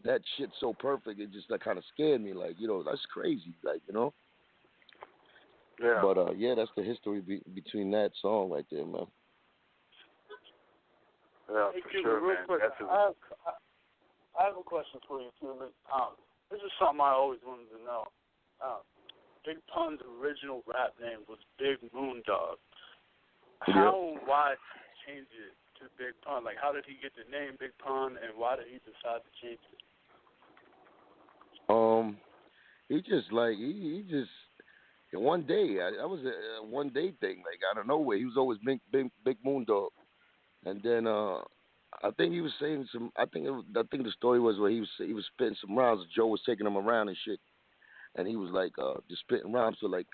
that shit so perfect. It just kind of scared me, like, that's crazy, like, Yeah. But that's the history between that song right there, man. Yeah, hey, for Cuban, sure, real man. quick, I have a question for you, Cuban. This is something I always wanted to know. Big Pun's original rap name was Big Moondog. How and why change it to Big Pun? Like, how did he get the name Big Pun, and why did he decide to change it? He just one day, that was a one day thing, like out of nowhere. He was always big Moondog, and then I think he was saying some. I think the story was where he was spitting some rhymes. Joe was taking him around and shit, and he was like just spitting rhymes to like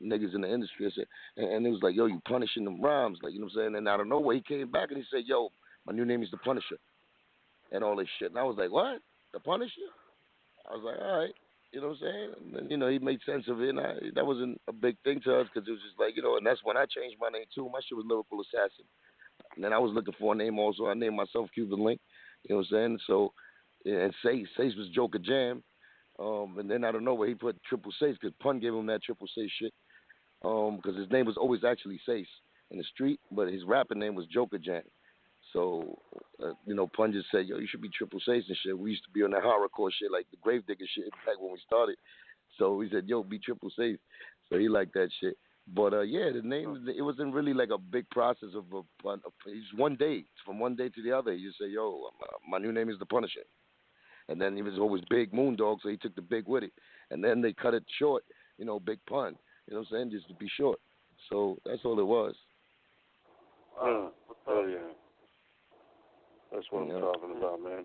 niggas in the industry. I said, and it was like, yo, you punishing them rhymes, like, you know what I'm saying? And out of nowhere, he came back and he said, yo, my new name is the Punisher, and all this shit. And I was like, what? The Punisher? I was like, all right. You know what I'm saying? And then, he made sense of it, and that wasn't a big thing to us, because it was just like, and that's when I changed my name too. My shit was Lyrical Assassin. And then I was looking for a name also. I named myself Cuban Link. You know what I'm saying? So, and Sace was Joker Jam. And then I don't know where he put Triple Sace, because Pun gave him that Triple Sace shit. Because his name was always actually Sace in the street, but his rapping name was Joker Jam. So, Pun just said, yo, you should be Triple Sace and shit. We used to be on that horrorcore shit, like the Gravedigger shit back when we started. So he said, yo, be Triple Sace. So he liked that shit. But, the name, it wasn't really like a big process of it's one day. From one day to the other. He just said, yo, my new name is the Punisher. And then he was always Big Moondog, so he took the big with it. And then they cut it short, Big Pun. You know what I'm saying? Just to be short. So that's all it was. Oh, yeah. That's what I'm talking about, man.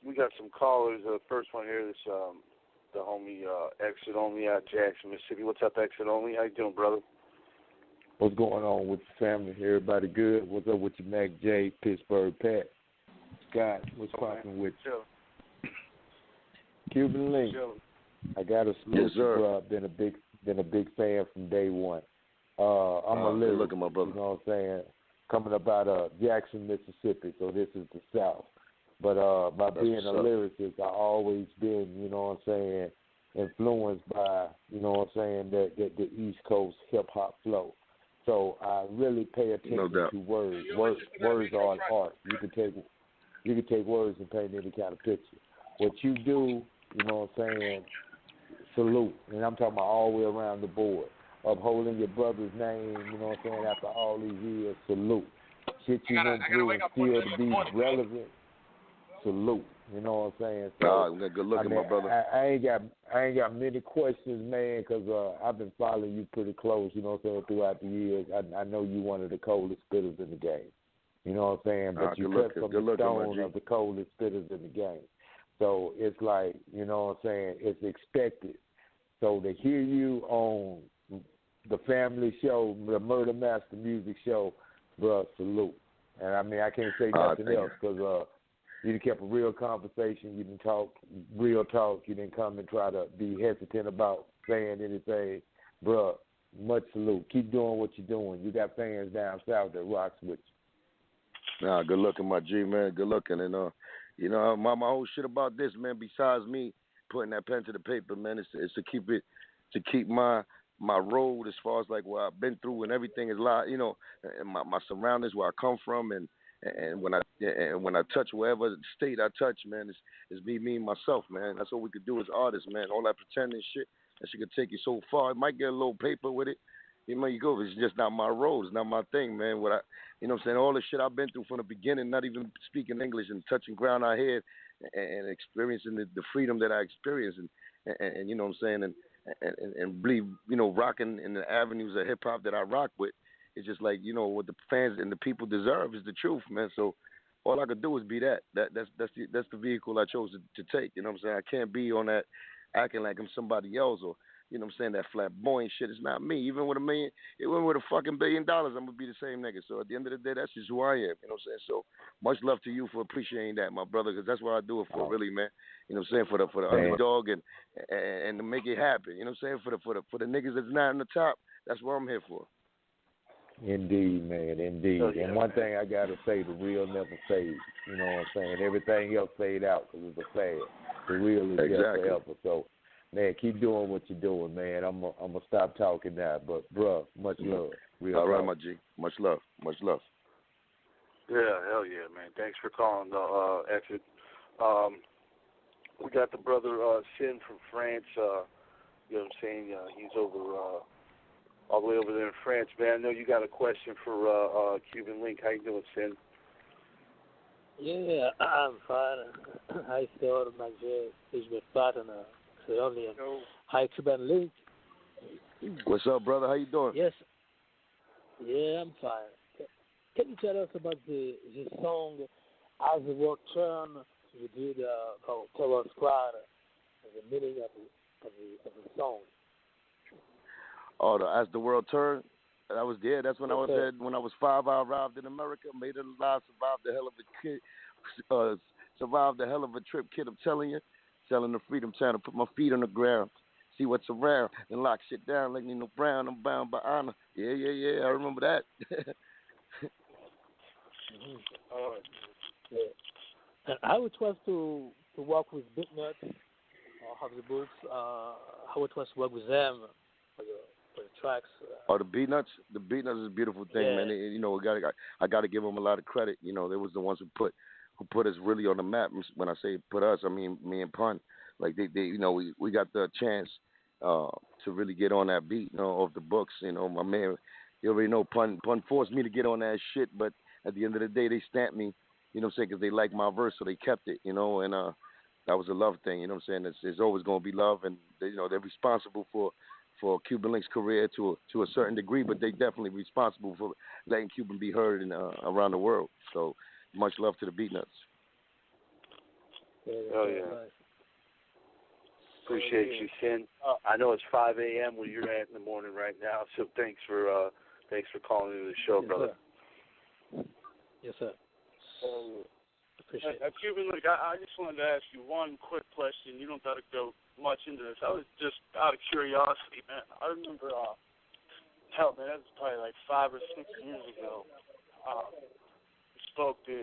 We got some callers. First one here is the homie Exit Only out Jackson, Mississippi. What's up, Exit Only? How you doing, brother? What's going on with the family? Everybody good? What's up with your Mac J, Pittsburgh Pat? Scott, what's popping with you? Cuban Link. I got a salute you, bro. Been a big fan from day one. I'm a lyricist, look at my brother. you know what I'm saying? Coming up out of Jackson, Mississippi, so this is the South. But by being a lyricist, I always been, you know what I'm saying, influenced by, you know what I'm saying, the East Coast hip hop flow. So I really pay attention to words. Words are an art. You can take words and paint any kind of picture. What you do, you know what I'm saying, salute. And I'm talking about all the way around the board. Upholding your brother's name, you know what I'm saying, after all these years, salute. Shit you went through and still to be relevant, salute. You know what I'm saying? So, good looking, my brother. I ain't got many questions, man, because I've been following you pretty close, you know what I'm saying, throughout the years. I know you one of the coldest spitters in the game. You know what I'm saying? But you cut from the stone of the coldest spitters in the game. So it's like, you know what I'm saying, it's expected. So to hear you on the family show, the Murder Master Music Show, bro, salute. And I mean, I can't say nothing else because you kept a real conversation. You didn't talk real talk. You didn't come and try to be hesitant about saying anything. Bro, much salute. Keep doing what you're doing. You got fans down south that rocks with you. Nah, good looking, my G, man. Good looking. And, you know, my whole shit about this, man, besides me putting that pen to the paper, man, is to keep my road as far as like what I've been through and everything is like, you know, and my surroundings, where I come from, and when I touch wherever state I touch, man, it's me and myself, man. That's what we could do as artists, man. All that pretending shit, that shit could take you so far. It might get a little paper with it. You know, you go, it's just not my road. It's not my thing, man. You know what I'm saying? All the shit I've been through from the beginning, not even speaking English and touching ground I had and experiencing the freedom that I experienced and you know what I'm saying, and believe, you know, rocking in the avenues of hip hop that I rock with. It's just like, you know, what the fans and the people deserve is the truth, man. So all I could do is be that. That's the vehicle I chose to take. You know what I'm saying? I can't be on that acting like I'm somebody else, or, you know what I'm saying, that flamboyant shit. It's not me. Even with a fucking $1 billion, I'm gonna be the same nigga. So at the end of the day, that's just who I am. You know what I'm saying? So much love to you for appreciating that, my brother, because that's what I do it for, really, man. You know what I'm saying? For the underdog and to make it happen. You know what I'm saying? For the niggas that's not in the top, that's what I'm here for. Indeed, man, indeed. And one thing I got to say, the real never fades. You know what I'm saying? Everything else fade out because it's a fad. The real is just forever. So, man, keep doing what you're doing, man. I'm gonna stop talking now. But, bruh, much love. Real all right, love. my G. Much love. Much love. Yeah, hell yeah, man. Thanks for calling the exit. We got the brother Sin from France. You know what I'm saying? He's over all the way over there in France, man. I know you got a question for Cuban Link. How you doing, Sin? Yeah, I'm fine. Hi, Sir, my is my partner, Sironian. Hi, Cuban Link. What's up, brother? How you doing? Yes. Yeah, I'm fine. Can you tell us about the song As the World Turn? You did called Terror Squad, the meaning of the song. Oh, As the World Turned. That was that's when I was there. When I was 5, I arrived in America, made it alive, survived the hell of a trip, kid. I'm telling you, selling the freedom town to put my feet on the ground, see what's around, and lock shit down like Nino Brown. I'm bound by honor. Yeah. I remember that. Yeah. And how it was to work with Big Nuts or have the books, how it was to work with them for the tracks. The Beatnuts. The Beatnuts is a beautiful thing, man. You know, I got to give them a lot of credit. You know, they was the ones who put us really on the map. When I say put us, I mean me and Pun. Like they you know, we got the chance to really get on that beat, you know, off the books. You know, my man, you already know Pun forced me to get on that shit, but at the end of the day, they stamped me. You know what I'm saying? Because they liked my verse, so they kept it. You know, and that was a love thing. You know what I'm saying? It's always going to be love, and they're responsible for Cuban Link's career to a certain degree, but they definitely responsible for letting Cuban be heard around the world. So much love to the Beatnuts. Oh yeah. Appreciate you, Sin. I know it's 5 a.m. where you're at in the morning right now, so thanks for calling into the show, brother. Yes, sir. Appreciate it. Cuban, like, I just wanted to ask you one quick question. You don't got to go much into this. I was just out of curiosity, man. I remember, that was probably like 5 or 6 years ago. You spoke to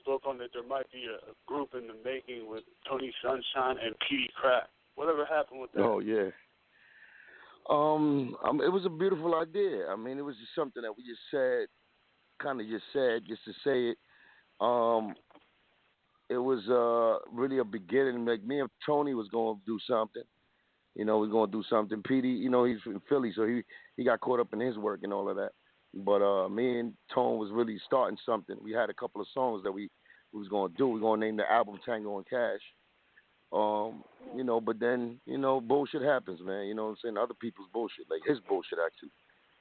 spoke on that there might be a group in the making with Tony Sunshine and Petey Crack. Whatever happened with that? Oh yeah. It was a beautiful idea. I mean, it was just something that we just said, just to say it. It was really a beginning. Like me and Tony was going to do something. You know, we're going to do something. Petey, you know, he's from Philly, so he got caught up in his work and all of that. But me and Tone was really starting something. We had a couple of songs that we was going to do. We're going to name the album Tango and Cash. You know, but then, you know, bullshit happens, man. You know what I'm saying? Other people's bullshit, like his bullshit, actually.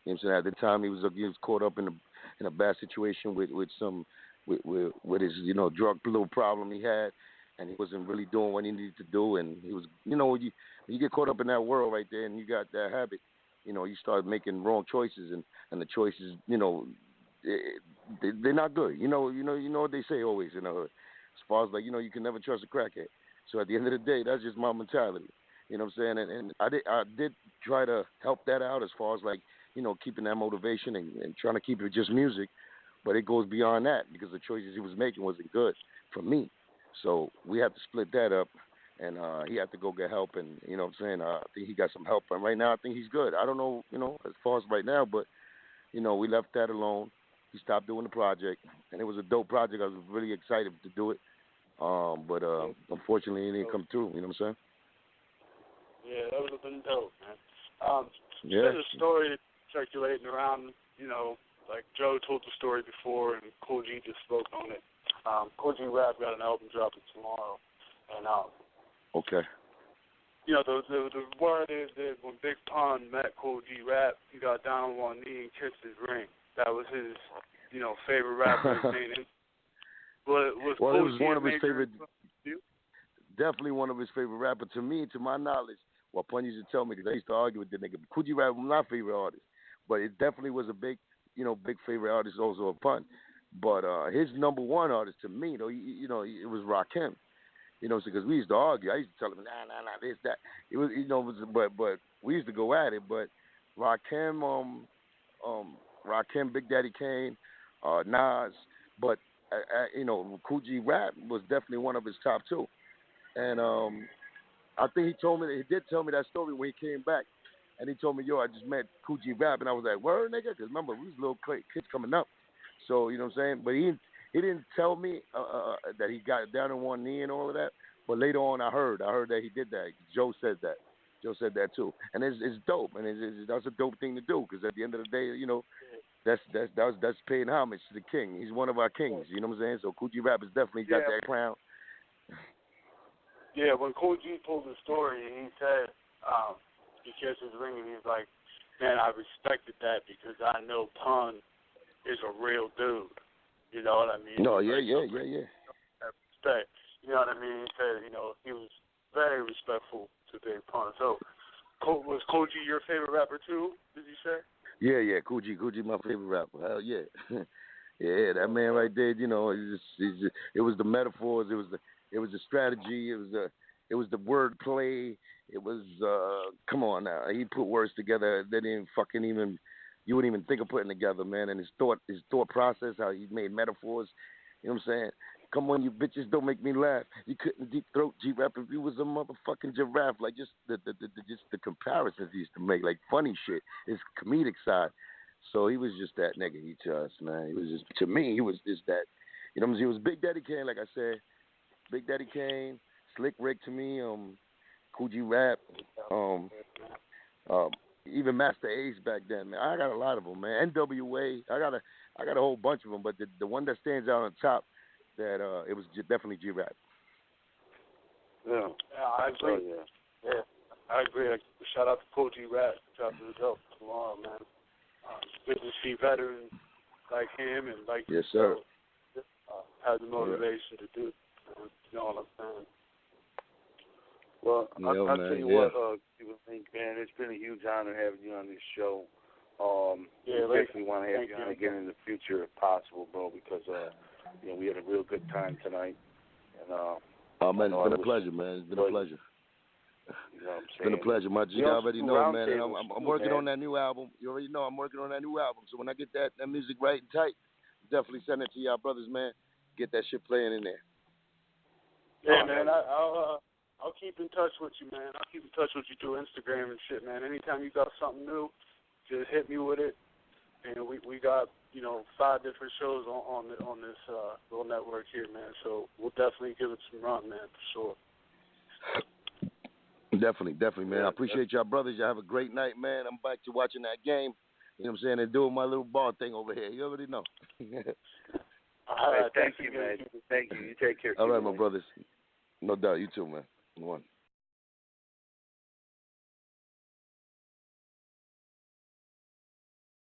You know what I'm saying? At the time, he was caught up in a bad situation with his, you know, drug little problem he had, and he wasn't really doing what he needed to do. And he was, you know, you get caught up in that world right there, and you got that habit. You know, you start making wrong choices, and the choices, you know, they're not good. You know what they say always. You know, as far as like, you know, you can never trust a crackhead. So at the end of the day, that's just my mentality. You know what I'm saying? And I did try to help that out as far as like, you know, keeping that motivation and trying to keep it just music. But it goes beyond that because the choices he was making wasn't good for me. So we had to split that up, and he had to go get help. And, you know what I'm saying, I think he got some help. And right now I think he's good. I don't know, you know, as far as right now, but, you know, we left that alone. He stopped doing the project, and it was a dope project. I was really excited to do it. But unfortunately, it didn't come through. You know what I'm saying? Yeah, that would have been dope, man. Yeah. There's a story circulating around, you know, like Joe told the story before, and Kool G just spoke on it. Kool G Rap got an album dropping tomorrow, and okay. You know, the word is that when Big Pun met Kool G Rap, he got down on one knee and kissed his ring. That was his, you know, favorite rapper. Well, it was one of his favorite. Definitely one of his favorite rappers. To me, to my knowledge, well, Pun used to tell me because I used to argue with the nigga. Kool G Rap was my favorite artist, but it definitely was a big favorite artist also of Pun. But his number one artist to me, though, it was Rakim. You know, because we used to argue. I used to tell him, nah, this, that. It was, you know, but we used to go at it. But Rakim, Big Daddy Kane, Nas, but you know, Kool G Rap was definitely one of his top two. And I think he did tell me that story when he came back. And he told me, yo, I just met Kool G Rap. And I was like, word, nigga? Because remember, we was little kids coming up. So, you know what I'm saying? But he didn't tell me that he got down on one knee and all of that. But later on, I heard that he did that. Joe said that. Joe said that, too. And it's dope. And that's a dope thing to do. Because at the end of the day, you know, that's paying homage to the king. He's one of our kings. You know what I'm saying? So Kool G Rap has definitely got that crown. Yeah, when Kool G told the story, he said he kissed his ring, and he was like, man, I respected that because I know Pun is a real dude. You know what I mean? No, yeah. Respect. You know what I mean? He said, you know, he was very respectful to Big Pun. So, was Kool G your favorite rapper too? Did you say? Yeah. Kool G, my favorite rapper. Hell yeah. Yeah, that man right there. You know, it was the metaphors. It was the strategy. It was the wordplay. It was come on now. He put words together that didn't you wouldn't even think of putting together, man. And his thought process, how he made metaphors. You know what I'm saying? Come on, you bitches, don't make me laugh. You couldn't deep throat G-Rap if you was a motherfucking giraffe. Like just the comparisons he used to make, like funny shit. His comedic side. So he was just that nigga. He to us, man. He was just, to me, he was just that. You know what I'm saying? He was Big Daddy Kane, like I said. Big Daddy Kane, Slick Rick to me, Kool G Rap, even Master Ace back then, man. I got a lot of them, man. NWA, I got a whole bunch of them, but the one that stands out on top, that it was definitely G Rap. Yeah, I agree. Yeah, I agree. Shout out to Kool G Rap. Drop his help tomorrow, man. Good to see veterans like him and like yes, sir. Have the motivation to do it. You know what I'm saying? Well, I'll tell you what, man, it's been a huge honor having you on this show. We definitely want to have you on again in the future if possible, bro, because you know, we had a real good time tonight. And man, it's been a pleasure, man. It's been a pleasure. You know what I'm saying? It's been a pleasure, my G. I already know, man. And I'm working on that new album. You already know I'm working on that new album. So when I get that music right and tight, definitely send it to y'all brothers, man. get that shit playing in there. Yeah, man. I'll keep in touch with you, man. I'll keep in touch with you through Instagram and shit, man. Anytime you got something new, just hit me with it. And we got 5 different shows on this little network here, man. So we'll definitely give it some run, man, for sure. Definitely, man. I appreciate y'all, brothers. Y'all have a great night, man. I'm back to watching that game. You know what I'm saying? And doing my little ball thing over here. You already know. All right, thank you, man. Thank you. You take care. All right, my brothers. No doubt. You too, man. One.